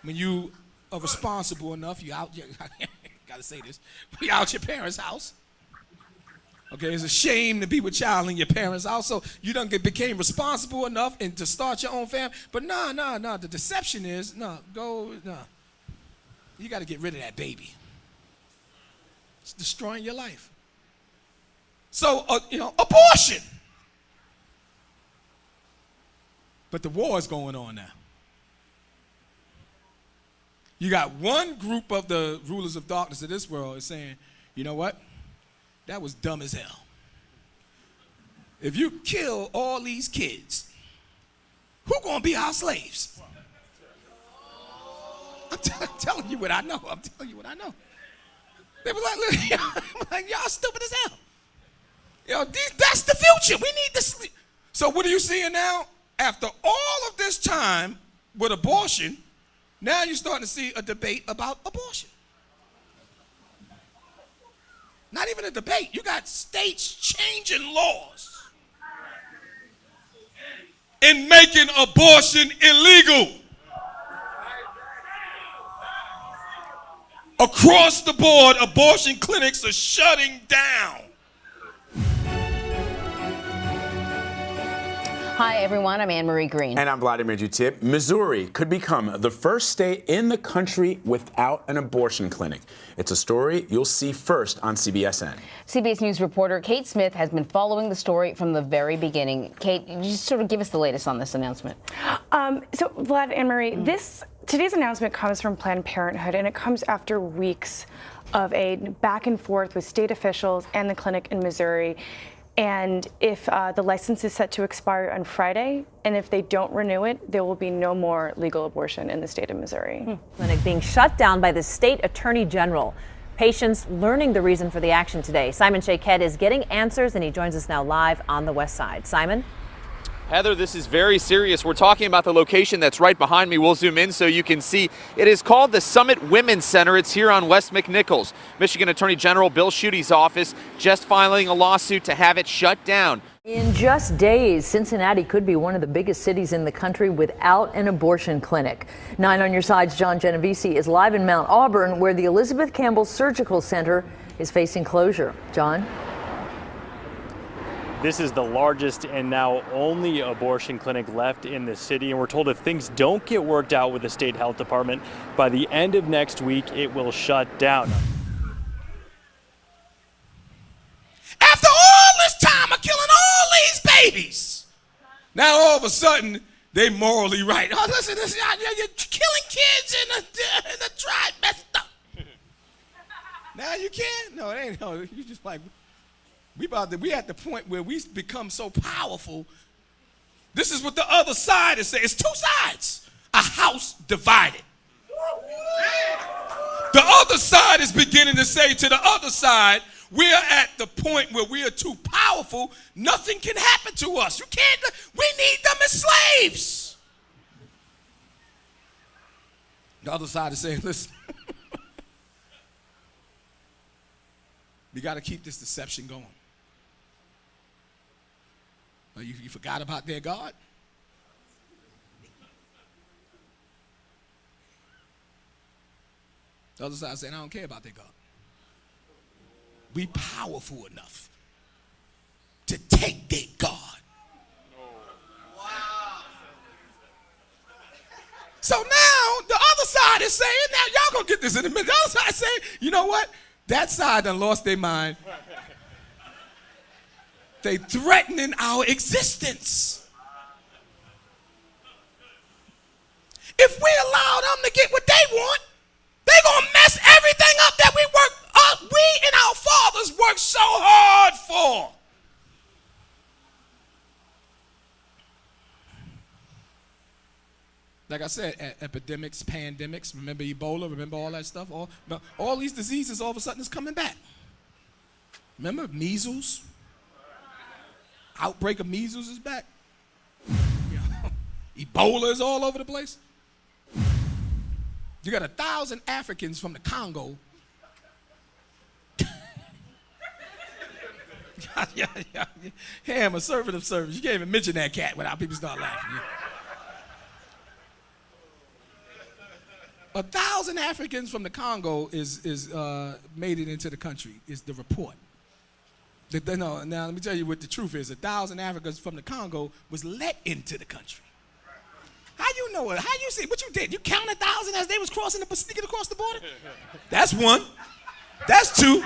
when you are responsible enough, you out, gotta say this, you out your parents' house. Okay, it's a shame to be with child in your parents' house, so you done became responsible enough and to start your own family. But no, the deception is, you gotta get rid of that baby. It's destroying your life. So, abortion. But the war is going on now. You got one group of the rulers of darkness of this world is saying, you know what? That was dumb as hell. If you kill all these kids, who gonna be our slaves? I'm telling you what I know. I'm telling you what I know. They were like, y'all stupid as hell. That's the future. We need this. So what are you seeing now? After all of this time with abortion, now you're starting to see a debate about abortion. Not even a debate. You got states changing laws and making abortion illegal. Across the board, abortion clinics are shutting down. Hi, everyone. I'm Anne-Marie Green. And I'm Vladimir Dutip. Missouri could become the first state in the country without an abortion clinic. It's a story you'll see first on CBSN. CBS News reporter Kate Smith has been following the story from the very beginning. Kate, you just sort of give us the latest on this announcement. So, Vlad and Marie, today's announcement comes from Planned Parenthood, and it comes after weeks of a back and forth with state officials and the clinic in Missouri. And if the license is set to expire on Friday, and if they don't renew it, there will be no more legal abortion in the state of Missouri. Clinic being shut down by the state attorney general. Patients learning the reason for the action today. Simon Shaykhed is getting answers, and he joins us now live on the West Side. Simon? Heather, this is very serious. We're talking about the location that's right behind me. We'll zoom in so you can see. It is called the Summit Women's Center. It's here on West McNichols. Michigan Attorney General Bill Schuete's office just filing a lawsuit to have it shut down. In just days, Cincinnati could be one of the biggest cities in the country without an abortion clinic. 9 on your side's John Genovese is live in Mount Auburn, where the Elizabeth Campbell Surgical Center is facing closure. John? This is the largest and now only abortion clinic left in the city, and we're told if things don't get worked out with the state health department, by the end of next week, it will shut down. After all this time of killing all these babies, now all of a sudden, they morally right. Oh, listen, you're killing kids in the tribe messed up. Now you can't? No, it ain't. No, you just like... We at the point where we become so powerful. This is what the other side is saying. It's two sides. A house divided. The other side is beginning to say to the other side, we're at the point where we are too powerful. Nothing can happen to us. You can't. We need them as slaves. The other side is saying, listen, we got to keep this deception going. You forgot about their God? The other side saying, I don't care about their God. We powerful enough to take their God. Wow. So now the other side is saying, now y'all gonna get this in a minute. The other side is saying, you know what? That side done lost their mind. They threatening our existence. If we allow them to get what they want, they gonna mess everything up that we and our fathers worked so hard for. Like I said, epidemics, pandemics, remember Ebola, remember all that stuff? All these diseases all of a sudden is coming back. Remember measles? Outbreak of measles is back. Ebola is all over the place. You got 1,000 Africans from the Congo. Yeah, I'm a servant of service. You can't even mention that cat without people start laughing. 1,000 Africans from the Congo made it into the country, is the report. No, now let me tell you what the truth is. 1,000 Africans from the Congo was let into the country. How you know it? How you see? What you did? You counted 1,000 as they was sneaking across the border? That's one. That's two.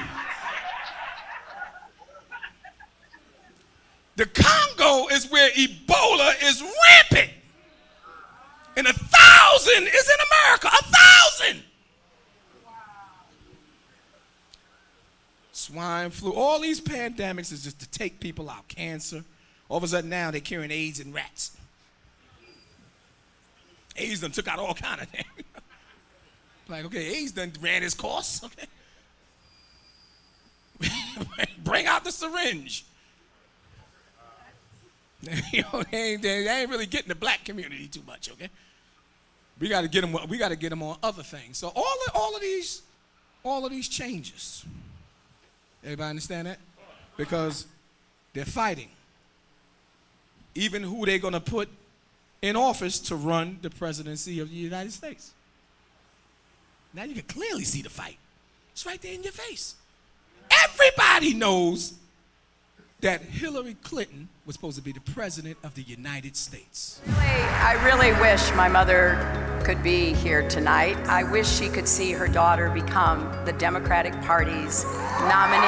The Congo is where Ebola is rampant. And 1,000 is in America. 1,000. Swine flu. All these pandemics is just to take people out. Cancer. All of a sudden now they're curing AIDS in rats. AIDS done took out all kind of things. Like, okay, AIDS done ran its course. Okay. Bring out the syringe. You know, they ain't really getting the black community too much, okay? We got to get them. We got to get them on other things. So all of these changes. Everybody understand that? Because they're fighting. Even who they're gonna put in office to run the presidency of the United States. Now you can clearly see the fight. It's right there in your face. Everybody knows that Hillary Clinton was supposed to be the president of the United States. I really wish my mother could be here tonight. I wish she could see her daughter become the Democratic Party's nominee.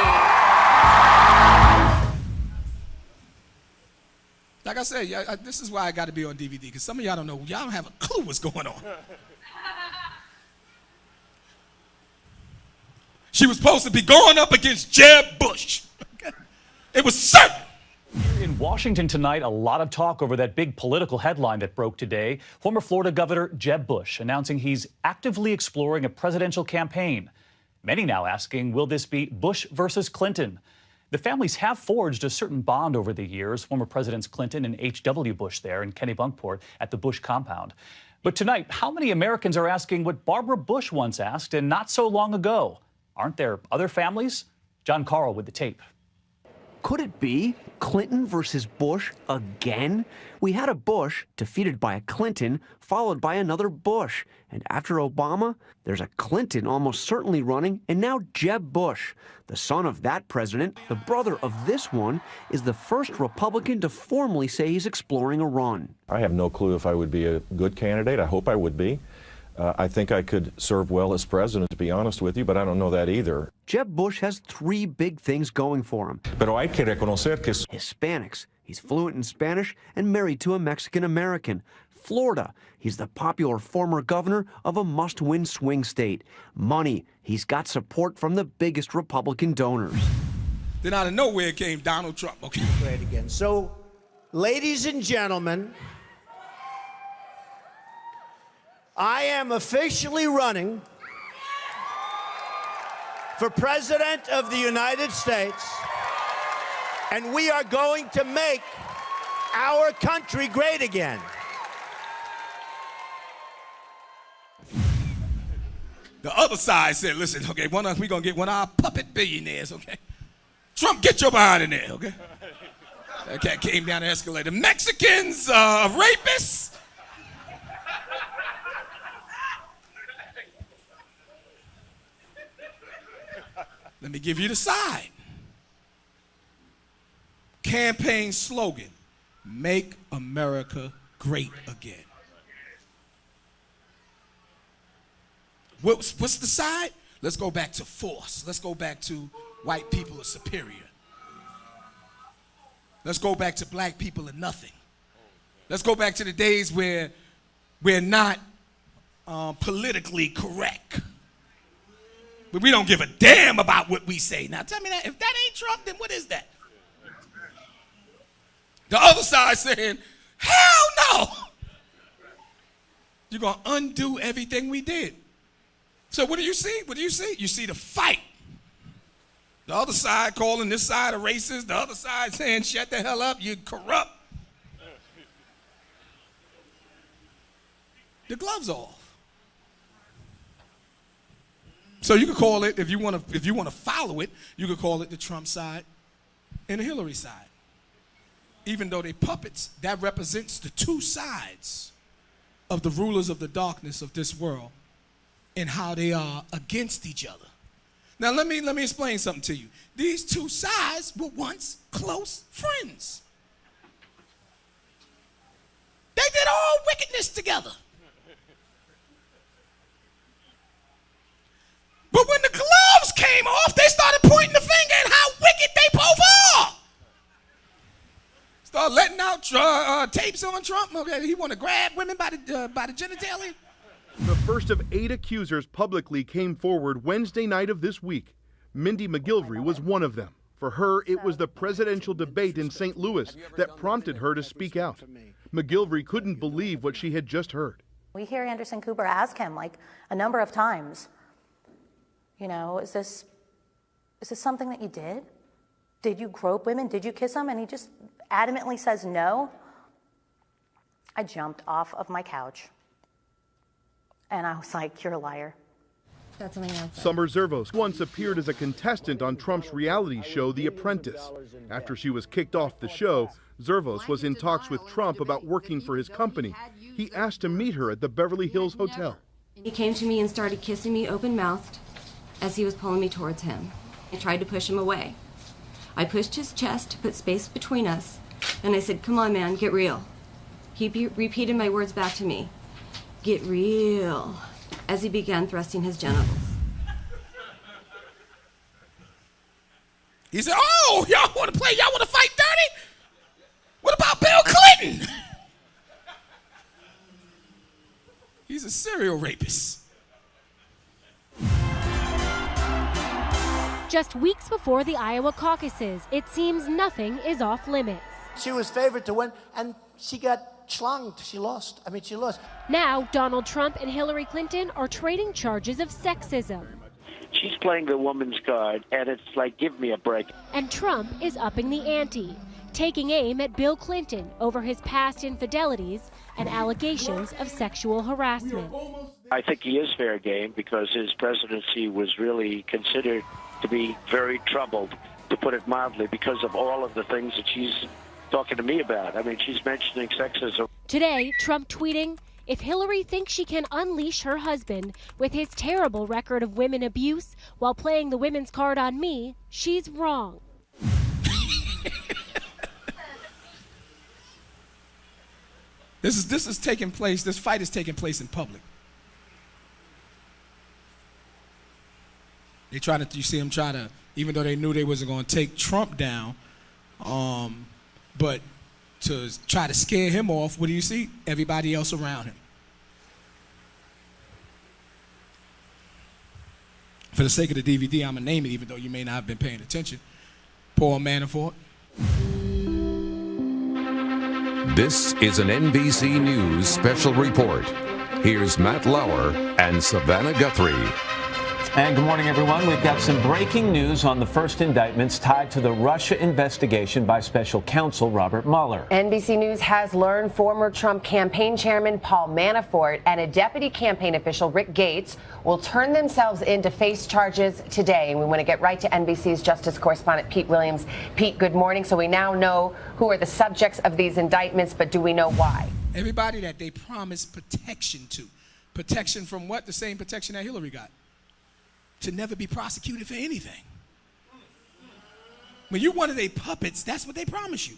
Like I said, this is why I got to be on DVD, because some of y'all don't know. Y'all don't have a clue what's going on. She was supposed to be going up against Jeb Bush. Okay? It was certain. In Washington tonight, a lot of talk over that big political headline that broke today. Former Florida Governor Jeb Bush announcing he's actively exploring a presidential campaign. Many now asking, will this be Bush versus Clinton? The families have forged a certain bond over the years, former Presidents Clinton and H.W. Bush there in Kennebunkport at the Bush compound. But tonight, how many Americans are asking what Barbara Bush once asked and not so long ago? Aren't there other families? John Carl with the tape. Could it be Clinton versus Bush again? We had a Bush defeated by a Clinton, followed by another Bush. And after Obama, there's a Clinton almost certainly running, and now Jeb Bush. The son of that president, the brother of this one, is the first Republican to formally say he's exploring a run. I have no clue if I would be a good candidate. I hope I would be. I think I could serve well as president, to be honest with you, but I don't know that either. Jeb Bush has three big things going for him. Pero hay que reconocer que... Hispanics. He's fluent in Spanish and married to a Mexican-American. Florida. He's the popular former governor of a must-win swing state. Money. He's got support from the biggest Republican donors. Then out of nowhere came Donald Trump. Okay. Great again. So, ladies and gentlemen, I am officially running for President of the United States, and we are going to make our country great again. The other side said, listen, okay, we're going to get one of our puppet billionaires, okay? Trump, get your behind in there, okay? That cat came down the escalator. Mexicans, rapists. Let me give you the side. Campaign slogan, make America great again. What's the side? Let's go back to force. Let's go back to white people are superior. Let's go back to black people are nothing. Let's go back to the days where we're not politically correct. But we don't give a damn about what we say. Now tell me that, if that ain't Trump, then what is that? The other side saying, hell no! You're going to undo everything we did. So what do you see? What do you see? You see the fight. The other side calling this side a racist. The other side saying, shut the hell up, you're corrupt. The gloves off. So you could call it, if you want to follow it, you could call it the Trump side and the Hillary side. Even though they're puppets, that represents the two sides of the rulers of the darkness of this world and how they are against each other. Now let me explain something to you. These two sides were once close friends. They did all wickedness together. But when the gloves came off, they started pointing the finger at how wicked they both are. Start letting out tapes on Trump. Okay, he want to grab women by the genitalia. The first of 8 accusers publicly came forward Wednesday night of this week. Mindy McGilvery was one of them. For her, it was the presidential debate in St. Louis that prompted her to speak out. McGilvery couldn't believe what she had just heard. We hear Anderson Cooper ask him like a number of times, you know, is this something that you did? Did you grope women? Did you kiss them? And he just adamantly says no. I jumped off of my couch. And I was like, you're a liar. That's something else. Summer Zervos once appeared as a contestant on Trump's reality show, The Apprentice. After she was kicked off the show, Zervos was in talks with Trump about working for his company. He asked to meet her at the Beverly Hills Hotel. He came to me and started kissing me open-mouthed as he was pulling me towards him. I tried to push him away. I pushed his chest to put space between us, and I said, come on, man, get real. He repeated my words back to me, get real, as he began thrusting his genitals. He said, oh, y'all want to play? Y'all want to fight dirty? What about Bill Clinton? He's a serial rapist. Just weeks before the Iowa caucuses, it seems nothing is off limits. She was favored to win, and she got schlonged. She lost. She lost. Now, Donald Trump and Hillary Clinton are trading charges of sexism. She's playing the woman's card, and it's like, give me a break. And Trump is upping the ante, taking aim at Bill Clinton over his past infidelities and allegations of sexual harassment. I think he is fair game because his presidency was really considered to be very troubled, to put it mildly, because of all of the things that she's talking to me about. She's mentioning sexism. Today, Trump tweeting, if Hillary thinks she can unleash her husband with his terrible record of women abuse while playing the women's card on me, she's wrong. This is taking place, this fight is taking place in public. They you see them try to, even though they knew they wasn't going to take Trump down, but to try to scare him off, what do you see? Everybody else around him. For the sake of the DVD, I'm going to name it, even though you may not have been paying attention. Paul Manafort. This is an NBC News special report. Here's Matt Lauer and Savannah Guthrie. And good morning, everyone. We've got some breaking news on the first indictments tied to the Russia investigation by special counsel Robert Mueller. NBC News has learned former Trump campaign chairman Paul Manafort and a deputy campaign official, Rick Gates, will turn themselves in to face charges today. And we want to get right to NBC's justice correspondent, Pete Williams. Pete, good morning. So we now know who are the subjects of these indictments, but do we know why? Everybody that they promised protection to. Protection from what? The same protection that Hillary got. To never be prosecuted for anything. When you're one of their puppets, that's what they promise you.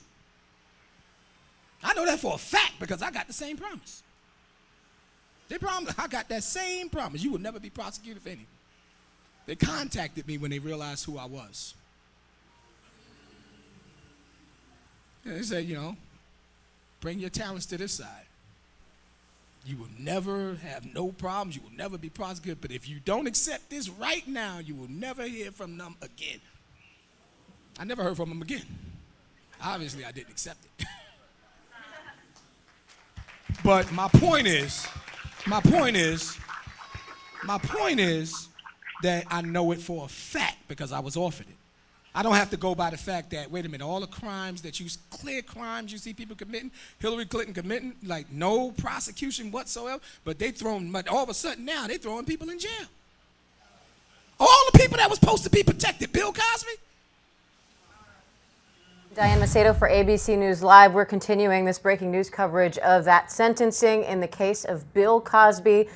I know that for a fact because I got the same promise. They promised, I got that same promise. You will never be prosecuted for anything. They contacted me when they realized who I was. And they said, bring your talents to this side. You will never have no problems. You will never be prosecuted. But if you don't accept this right now, you will never hear from them again. I never heard from them again. Obviously, I didn't accept it. But my point is that I know it for a fact because I was offered it. I don't have to go by the fact that, wait a minute, all the crimes that clear crimes you see people committing, Hillary Clinton committing, like no prosecution whatsoever, but all of a sudden now they're throwing people in jail. All the people that was supposed to be protected, Bill Cosby. Diane Macedo for ABC News Live. We're continuing this breaking news coverage of that sentencing in the case of Bill Cosby.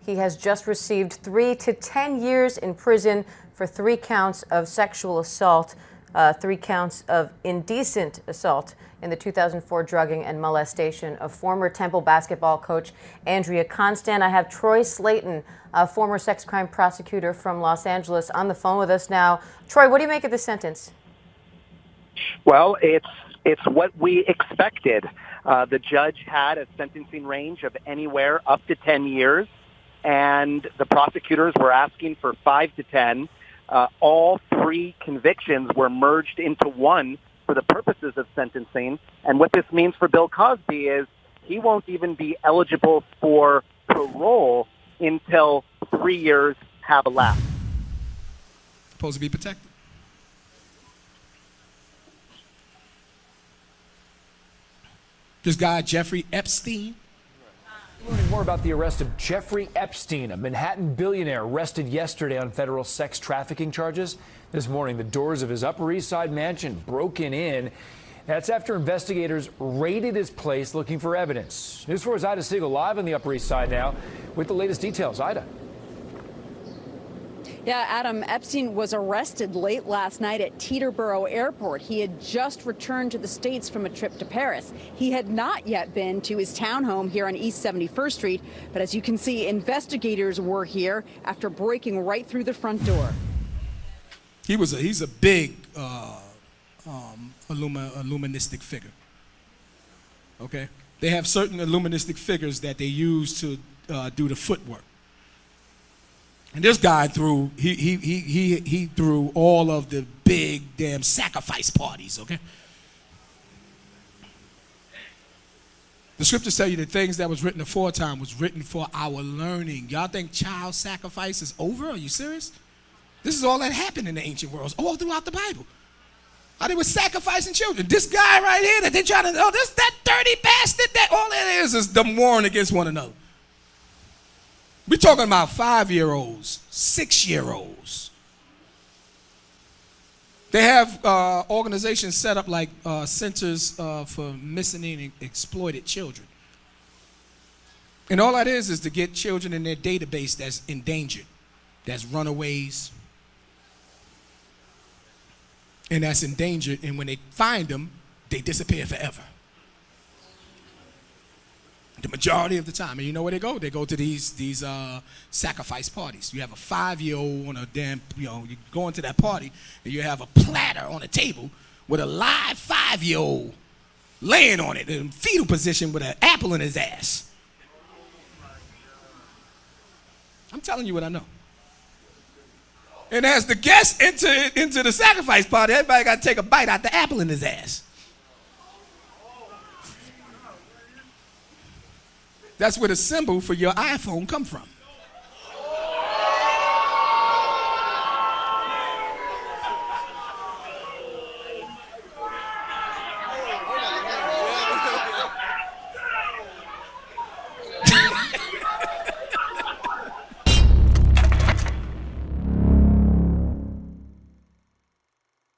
He has just received 3 to 10 years in prison for 3 counts of sexual assault, 3 counts of indecent assault in the 2004 drugging and molestation of former Temple basketball coach Andrea Constant. I have Troy Slayton, a former sex crime prosecutor from Los Angeles, on the phone with us now. Troy, what do you make of this sentence? Well, it's what we expected. The judge had a sentencing range of anywhere up to 10 years, and the prosecutors were asking for 5 to 10. All 3 convictions were merged into one for the purposes of sentencing. And what this means for Bill Cosby is he won't even be eligible for parole until 3 years have elapsed. Supposed to be protected. This guy, Jeffrey Epstein. Learning more about the arrest of Jeffrey Epstein, a Manhattan billionaire arrested yesterday on federal sex trafficking charges. This morning, the doors of his Upper East Side mansion broken in. That's after investigators raided his place looking for evidence. News 4's Ida Siegel live on the Upper East Side now with the latest details. Ida. Yeah, Adam, Epstein was arrested late last night at Teterboro Airport. He had just returned to the States from a trip to Paris. He had not yet been to his townhome here on East 71st Street. But as you can see, investigators were here after breaking right through the front door. He's a big illuministic figure. Okay? They have certain illuministic figures that they use to do the footwork. And this guy threw he threw all of the big damn sacrifice parties, okay? The scriptures tell you the things that was written aforetime was written for our learning. Y'all think child sacrifice is over? Are you serious? This is all that happened in the ancient world, all throughout the Bible. How they were sacrificing children. This guy right here that they trying to, that dirty bastard, that all it is them warring against one another. We're talking about 5-year-olds, 6-year-olds. They have organizations set up like centers for missing and exploited children. And all that is to get children in their database that's endangered, that's runaways, and that's endangered. And when they find them, they disappear forever. The majority of the time. And you know where they go? They go to these sacrifice parties. You have a 5-year-old on a damn, you go into that party and you have a platter on a table with a live 5-year-old laying on it in fetal position with an apple in his ass. I'm telling you what I know. And as the guests enter into the sacrifice party, everybody got to take a bite out the apple in his ass. That's where the symbol for your iPhone come from.